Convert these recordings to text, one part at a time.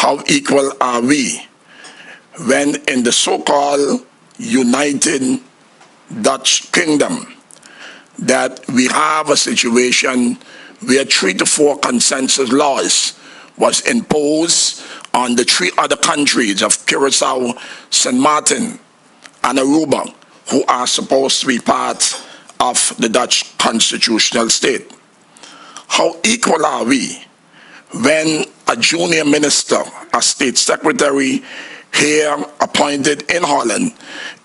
How equal are we when in the so-called United Dutch Kingdom that we have a situation where 3 to 4 consensus laws was imposed on the 3 other countries of Curaçao, St. Martin, and Aruba, who are supposed to be part of the Dutch constitutional state? How equal are we when a junior minister, a state secretary here appointed in Holland,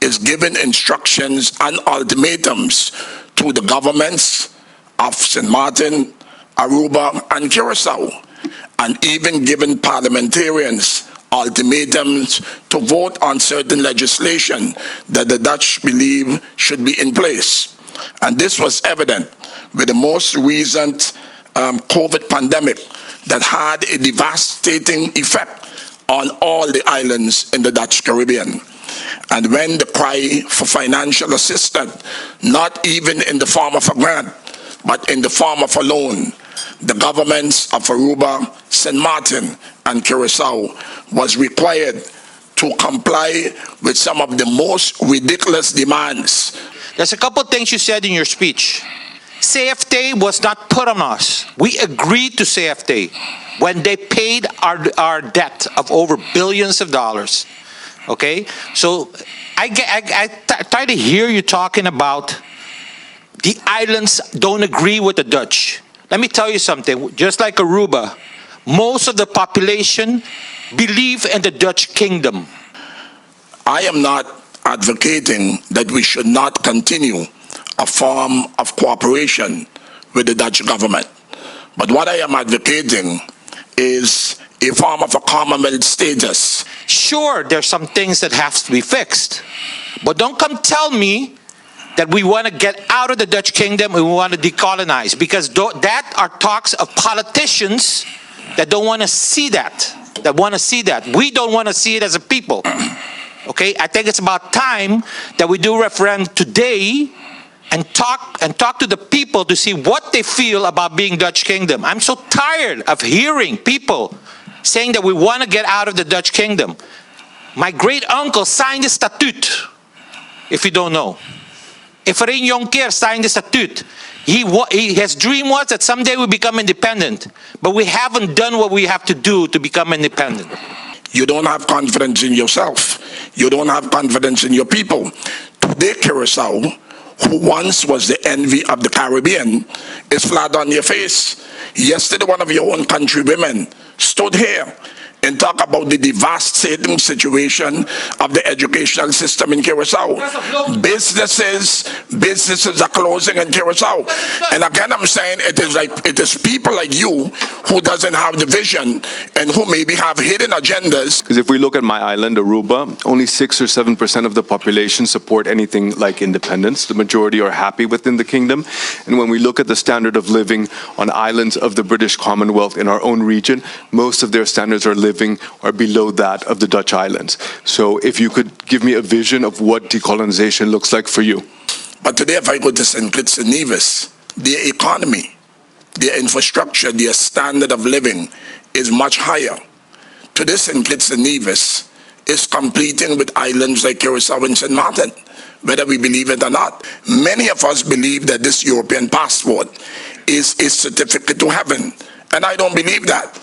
is given instructions and ultimatums to the governments of St. Martin, Aruba, and Curaçao, and even given parliamentarians ultimatums to vote on certain legislation that the Dutch believe should be in place? And this was evident with the most recent COVID pandemic that had a devastating effect on all the islands in the Dutch Caribbean. And when the cry for financial assistance, not even in the form of a grant, but in the form of a loan, the governments of Aruba, St. Martin, and Curaçao was required to comply with some of the most ridiculous demands. There's a couple of things you said in your speech. CFT was not put on us. We agreed to CFT when they paid our debt of over billions of dollars. Okay? So I try to hear you talking about the islands don't agree with the Dutch. Let me tell you something. Just like Aruba, most of the population believe in the Dutch kingdom. I am not advocating that we should not continue a form of cooperation with the Dutch government. But what I am advocating is a form of a Commonwealth status. Sure, there's some things that have to be fixed. But don't come tell me that we want to get out of the Dutch kingdom and we want to decolonize, because that are talks of politicians that don't want to see that, We don't want to see it as a people. Okay, I think it's about time that we do referendum today and talk to the people to see what they feel about being Dutch kingdom. I'm so tired of hearing people saying that we want to get out of the Dutch kingdom. My great uncle signed the statute, if you don't know. Efrain Jonker signed the statute. His dream was that someday we become independent, but we haven't done what we have to do to become independent. You don't have confidence in yourself. You don't have confidence in your people. Today, Curaçao, who once was the envy of the Caribbean, is flat on your face. Yesterday, one of your own countrywomen stood here and talk about the devastating situation of the educational system in Curaçao. Businesses are closing in Curaçao. And again, I'm saying it is people like you who doesn't have the vision and who maybe have hidden agendas. Because if we look at my island, Aruba, only 6 or 7% of the population support anything like independence. The majority are happy within the kingdom. And when we look at the standard of living on islands of the British Commonwealth in our own region, most of their standards are below that of the Dutch islands. So if you could give me a vision of what decolonization looks like for you. But today, if I go to St. Kitts and Nevis, their economy, their infrastructure, their standard of living is much higher. Today, St. Kitts and Nevis is competing with islands like Curaçao and St. Martin, whether we believe it or not. Many of us believe that this European passport is a certificate to heaven, and I don't believe that.